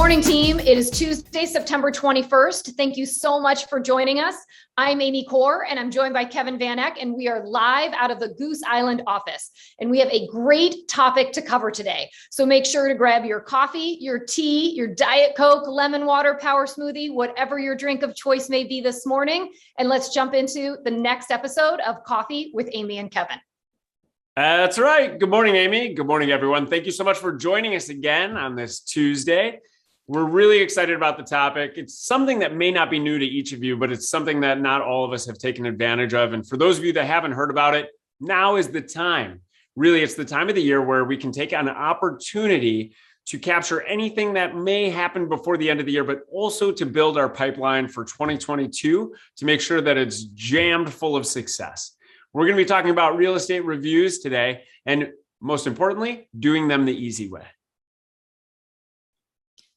morning, team. It is Tuesday, September 21st. Thank you so much for joining us. I'm Amy Core, and I'm joined by Kevin Van Eck, and we are live out of the Goose Island office. And we have a great topic to cover today. So make sure to grab your coffee, your tea, your Diet Coke, lemon water, power smoothie, whatever your drink of choice may be this morning. And let's jump into the next episode of Coffee with Amy and Kevin. That's right. Good morning, Amy. Good morning, everyone. Thank you so much for joining us again on this Tuesday. We're really excited about the topic. It's something that may not be new to each of you, but it's something that not all of us have taken advantage of. And for those of you that haven't heard about it, now is the time. Really, it's the time of the year where we can take on an opportunity to capture anything that may happen before the end of the year, but also to build our pipeline for 2022 to make sure that it's jammed full of success. We're going to be talking about real estate reviews today, and most importantly, doing them the easy way.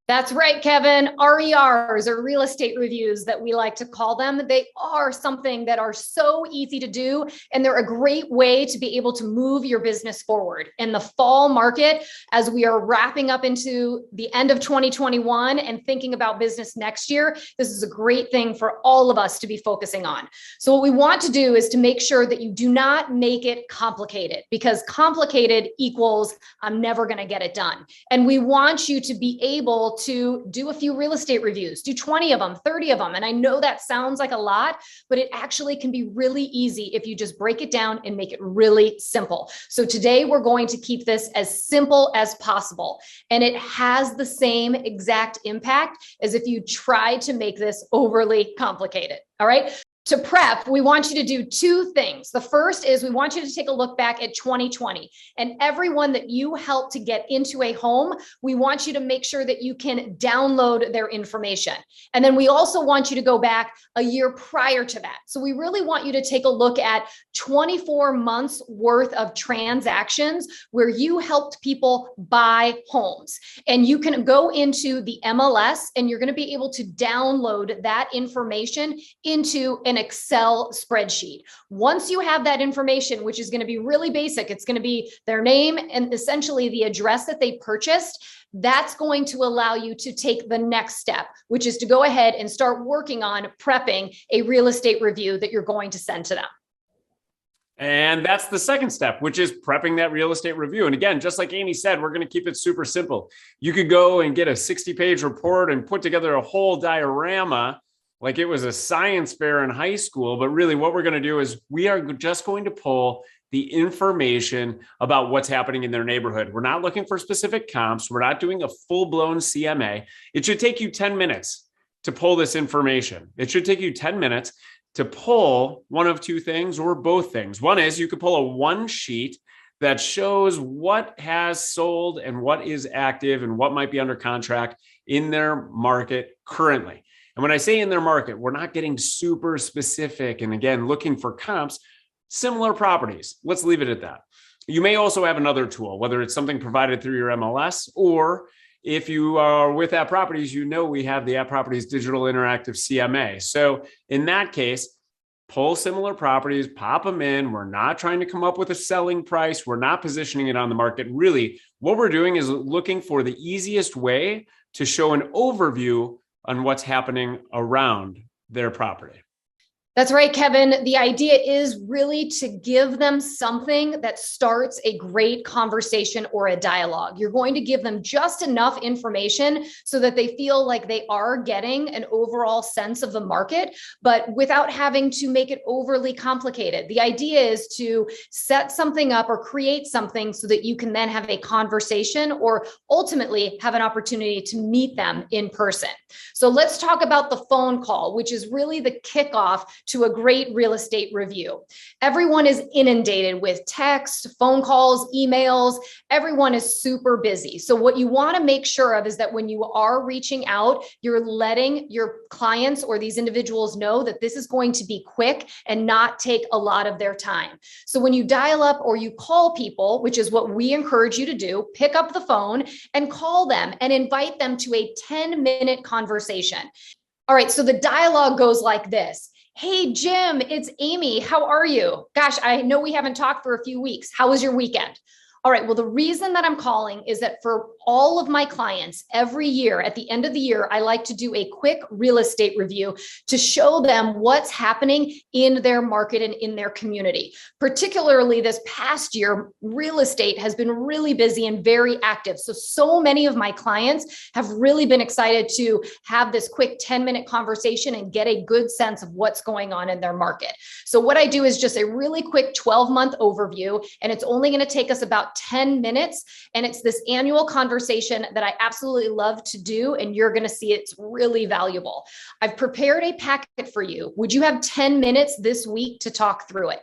That's right, Kevin. RERs, or real estate reviews that we like to call them. They are something that are so easy to do, and they're a great way to be able to move your business forward. In the fall market, as we are wrapping up into the end of 2021 and thinking about business next year, this is a great thing for all of us to be focusing on. So what we want to do is to make sure that you do not make it complicated, because complicated equals I'm never going to get it done. And we want you to be able to do a few real estate reviews, do 20 of them, 30 of them. And I know that sounds like a lot, but it actually can be really easy if you just break it down and make it really simple. So today we're going to keep this as simple as possible. And it has the same exact impact as if you try to make this overly complicated. All right. To prep, we want you to do two things. The first is we want you to take a look back at 2020, and everyone that you helped to get into a home, we want you to make sure that you can download their information. And then we also want you to go back a year prior to that. So we really want you to take a look at 24 months worth of transactions where you helped people buy homes. And you can go into the MLS and you're going to be able to download that information into an Excel spreadsheet. Once you have that information, which is going to be really basic, it's going to be their name and essentially the address that they purchased. That's going to allow you to take the next step, which is to go ahead and start working on prepping a real estate review that you're going to send to them. And that's the second step, which is prepping that real estate review. And again, just like Amy said, we're going to keep it super simple. You could go and get a 60-page report and put together a whole diorama like it was a science fair in high school. But really what we're going to do is we are just going to pull the information about what's happening in their neighborhood. We're not looking for specific comps. We're not doing a full-blown CMA. It should take you 10 minutes to pull this information. It should take you 10 minutes to pull one of two things or both things. One is you could pull a one sheet that shows what has sold and what is active and what might be under contract in their market currently. And when I say in their market, we're not getting super specific. And again, looking for comps, similar properties. Let's leave it at that. You may also have another tool, whether it's something provided through your MLS, or if you are with App Properties, you know we have the App Properties Digital Interactive CMA. So in that case, pull similar properties, pop them in. We're not trying to come up with a selling price. We're not positioning it on the market. Really, what we're doing is looking for the easiest way to show an overview on what's happening around their property. That's right, Kevin. The idea is really to give them something that starts a great conversation or a dialogue. You're going to give them just enough information so that they feel like they are getting an overall sense of the market, but without having to make it overly complicated. The idea is to set something up or create something so that you can then have a conversation or ultimately have an opportunity to meet them in person. So let's talk about the phone call, which is really the kickoff to a great real estate review. Everyone is inundated with text, phone calls, emails. Everyone is super busy. So what you want to make sure of is that when you are reaching out, you're letting your clients or these individuals know that this is going to be quick and not take a lot of their time. So when you dial up or you call people, which is what we encourage you to do, pick up the phone and call them and invite them to a 10-minute conversation. All right, so the dialogue goes like this. Hey, Jim, it's Amy. How are you? Gosh, I know we haven't talked for a few weeks. How was your weekend? All right. Well, the reason that I'm calling is that for all of my clients, every year at the end of the year, I like to do a quick real estate review to show them what's happening in their market and in their community. Particularly this past year, real estate has been really busy and very active. So many of my clients have really been excited to have this quick 10-minute conversation and get a good sense of what's going on in their market. So what I do is just a really quick 12-month overview, and it's only going to take us about 10 minutes. And it's this annual conversation that I absolutely love to do. And you're going to see it's really valuable. I've prepared a packet for you. Would you have 10 minutes this week to talk through it?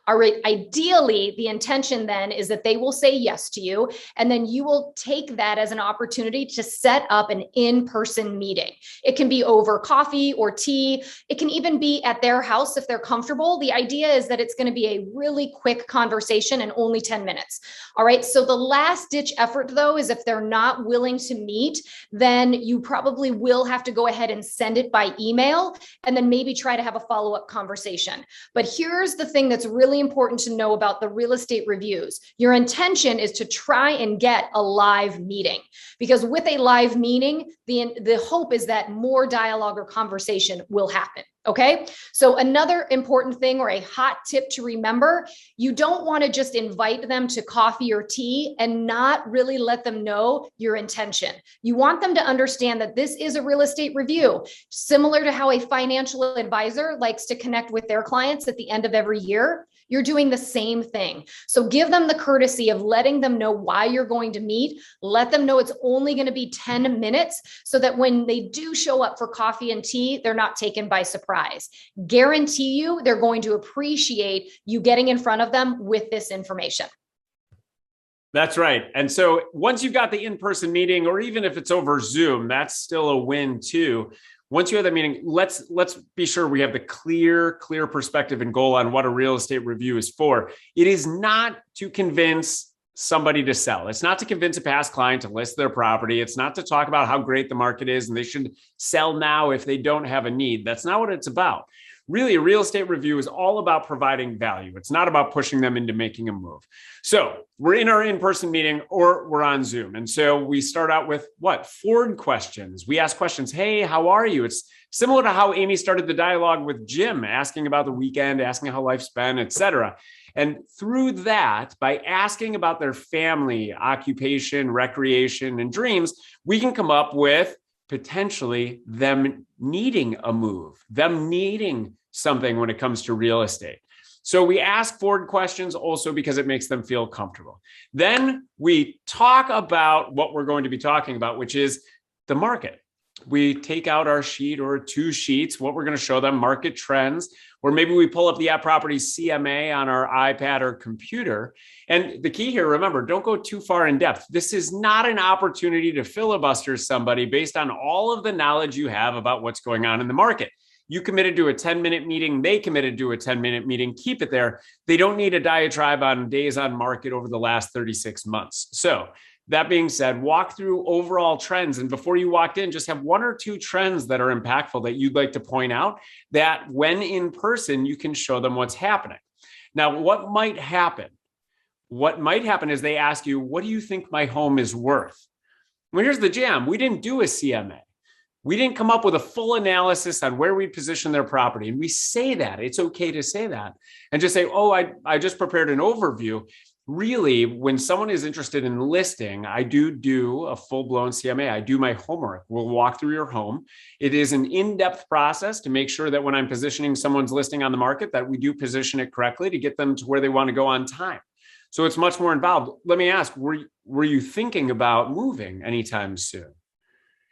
All right. Ideally, the intention then is that they will say yes to you, and then you will take that as an opportunity to set up an in-person meeting. It can be over coffee or tea. It can even be at their house if they're comfortable. The idea is that it's going to be a really quick conversation and only 10 minutes. All right. So the last ditch effort, though, is if they're not willing to meet, then you probably will have to go ahead and send it by email and then maybe try to have a follow-up conversation. But here's the thing that's really important to know about the real estate reviews. Your intention is to try and get a live meeting, because with a live meeting, the hope is that more dialogue or conversation will happen. Okay. So another important thing, or a hot tip to remember, you don't want to just invite them to coffee or tea and not really let them know your intention. You want them to understand that this is a real estate review, similar to how a financial advisor likes to connect with their clients at the end of every year. You're doing the same thing. So give them the courtesy of letting them know why you're going to meet. Let them know it's only going to be 10 minutes so that when they do show up for coffee and tea, they're not taken by surprise. Guarantee you they're going to appreciate you getting in front of them with this information. That's right. And so once you've got the in-person meeting, or even if it's over Zoom, that's still a win too. Once you have that meeting, let's be sure we have the clear perspective and goal on what a real estate review is for. It is not to convince somebody to sell. It's not to convince a past client to list their property. It's not to talk about how great the market is and they should sell now if they don't have a need. That's not what it's about. Really, a real estate review is all about providing value. It's not about pushing them into making a move. So we're in our in-person meeting or we're on Zoom. And so we start out with what? Forward questions. We ask questions. Hey, how are you? It's similar to how Amy started the dialogue with Jim, asking about the weekend, asking how life's been, et cetera. And through that, by asking about their family, occupation, recreation, and dreams, we can come up with potentially them needing a move, them needing something when it comes to real estate. So we ask forward questions also because it makes them feel comfortable. Then we talk about what we're going to be talking about, which is the market. We take out our sheet or 2 sheets, what we're going to show them, market trends, or maybe we pull up the App Properties CMA on our iPad or computer. And the key here, remember, don't go too far in depth. This is not an opportunity to filibuster somebody based on all of the knowledge you have about what's going on in the market. You committed to a 10-minute meeting. They committed to a 10-minute meeting. Keep it there. They don't need a diatribe on days on market over the last 36 months. So that being said, walk through overall trends. And before you walked in, just have 1 or 2 trends that are impactful that you'd like to point out, that when in person, you can show them what's happening. Now, what might happen? What might happen is they ask you, what do you think my home is worth? Well, here's the jam. We didn't do a CMA. We didn't come up with a full analysis on where we position their property. And we say that. It's okay to say that. And just say, oh, I just prepared an overview. Really, when someone is interested in listing, I do a full-blown CMA. I do my homework. We'll walk through your home. It is an in-depth process to make sure that when I'm positioning someone's listing on the market, that we do position it correctly to get them to where they want to go on time. So it's much more involved. Let me ask, were you thinking about moving anytime soon?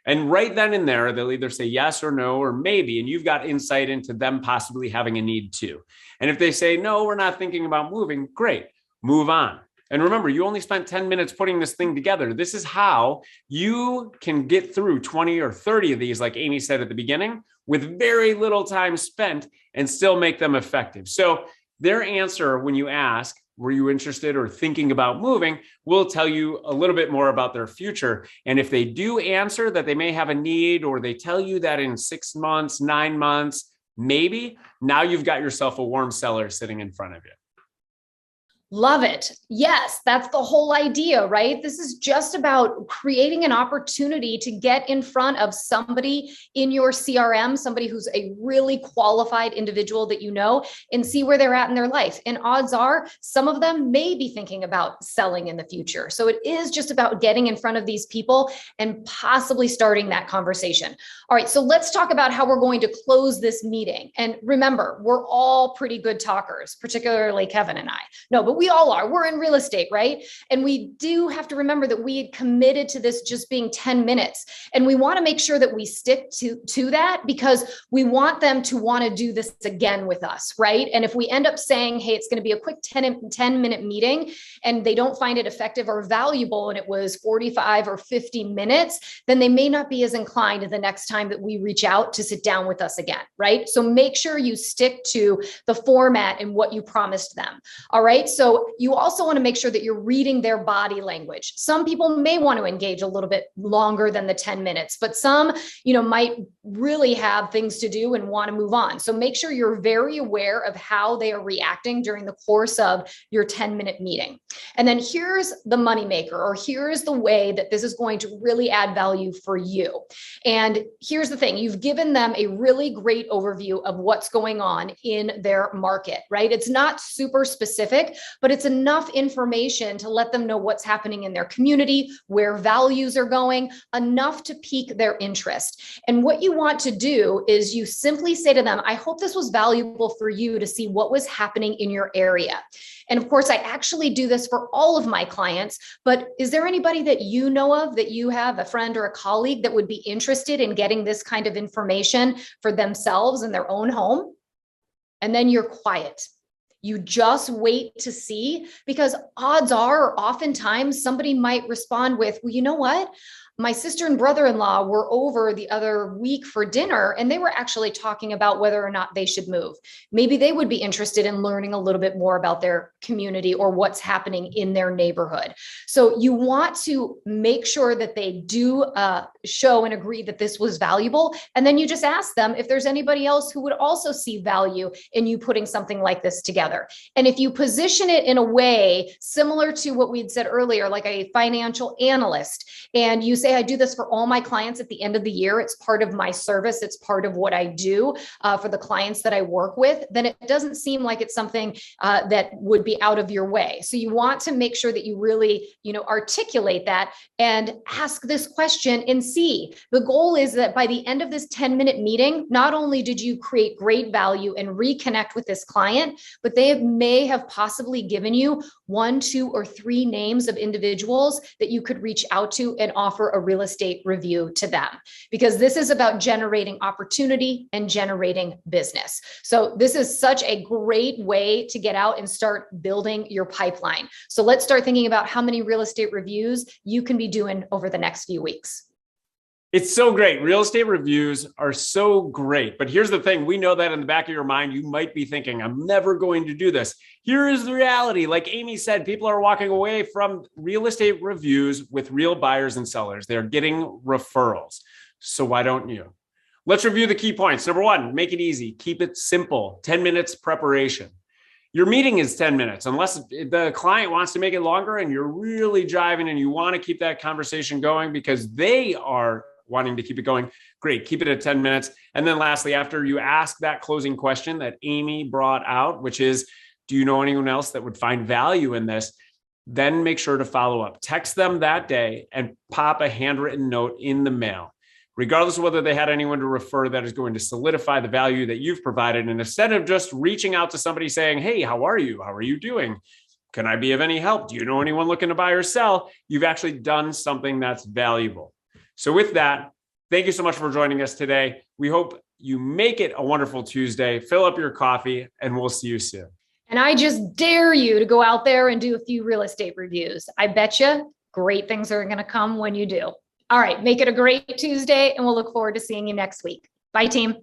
And right then and there, they'll either say yes or no, or maybe, and you've got insight into them possibly having a need too. And if they say, no, we're not thinking about moving, great, move on. And remember, you only spent 10 minutes putting this thing together. This is how you can get through 20 or 30 of these, like Amy said at the beginning, with very little time spent and still make them effective. So their answer when you ask, were you interested or thinking about moving, will tell you a little bit more about their future. And if they do answer that they may have a need, or they tell you that in 6 months, 9 months, maybe, now you've got yourself a warm seller sitting in front of you. Love it. Yes, that's the whole idea, right? This is just about creating an opportunity to get in front of somebody in your CRM, somebody who's a really qualified individual that you know, and see where they're at in their life. And odds are some of them may be thinking about selling in the future. So it is just about getting in front of these people and possibly starting that conversation. All right, so let's talk about how we're going to close this meeting. And remember, we're all pretty good talkers, particularly Kevin and I. No, but we all are. We're in real estate, right? And we do have to remember that we had committed to this just being 10 minutes. And we want to make sure that we stick to that, because we want them to want to do this again with us, right? And if we end up saying, hey, it's going to be a quick 10-minute meeting, and they don't find it effective or valuable, and it was 45 or 50 minutes, then they may not be as inclined the next time that we reach out to sit down with us again, right? So make sure you stick to the format and what you promised them. All right. So you also want to make sure that you're reading their body language. Some people may want to engage a little bit longer than the 10 minutes, but some, might really have things to do and want to move on. So make sure you're very aware of how they are reacting during the course of your 10-minute meeting. And then here's the moneymaker, or here's the way that this is going to really add value for you. And here's the thing, you've given them a really great overview of what's going on in their market, right? It's not super specific, but it's enough information to let them know what's happening in their community, where values are going, enough to pique their interest. And what you want to do is you simply say to them, I hope this was valuable for you to see what was happening in your area. And of course, I actually do this for all of my clients, but is there anybody that you know of, that you have a friend or a colleague that would be interested in getting this kind of information for themselves in their own home? And then you're quiet. You just wait to see, because odds are, oftentimes somebody might respond with, well, you know what? My sister and brother-in-law were over the other week for dinner, and they were actually talking about whether or not they should move. Maybe they would be interested in learning a little bit more about their community or what's happening in their neighborhood. So you want to make sure that they do show and agree that this was valuable. And then you just ask them if there's anybody else who would also see value in you putting something like this together. And if you position it in a way similar to what we'd said earlier, like a financial analyst, and you say, I do this for all my clients at the end of the year, it's part of my service, it's part of what I do for the clients that I work with, then it doesn't seem like it's something that would be out of your way. So you want to make sure that you really, articulate that and ask this question and see. The goal is that by the end of this 10-minute meeting, not only did you create great value and reconnect with this client, but they may have possibly given you 1, 2, or 3 names of individuals that you could reach out to and offer a real estate review to them, because this is about generating opportunity and generating business. So this is such a great way to get out and start building your pipeline. So let's start thinking about how many real estate reviews you can be doing over the next few weeks. It's so great. Real estate reviews are so great. But here's the thing. We know that in the back of your mind, you might be thinking, I'm never going to do this. Here is the reality. Like Amy said, people are walking away from real estate reviews with real buyers and sellers. They're getting referrals. So why don't you? Let's review the key points. Number 1, make it easy. Keep it simple. 10 minutes preparation. Your meeting is 10 minutes, unless the client wants to make it longer and you're really driving and you want to keep that conversation going because they are wanting to keep it going. Great. Keep it at 10 minutes. And then lastly, after you ask that closing question that Amy brought out, which is, do you know anyone else that would find value in this? Then make sure to follow up. Text them that day and pop a handwritten note in the mail, regardless of whether they had anyone to refer, that is going to solidify the value that you've provided. And instead of just reaching out to somebody saying, hey, how are you? How are you doing? Can I be of any help? Do you know anyone looking to buy or sell? You've actually done something that's valuable. So with that, thank you so much for joining us today. We hope you make it a wonderful Tuesday. Fill up your coffee and we'll see you soon. And I just dare you to go out there and do a few real estate reviews. I bet you great things are going to come when you do. All right, make it a great Tuesday, and we'll look forward to seeing you next week. Bye, team.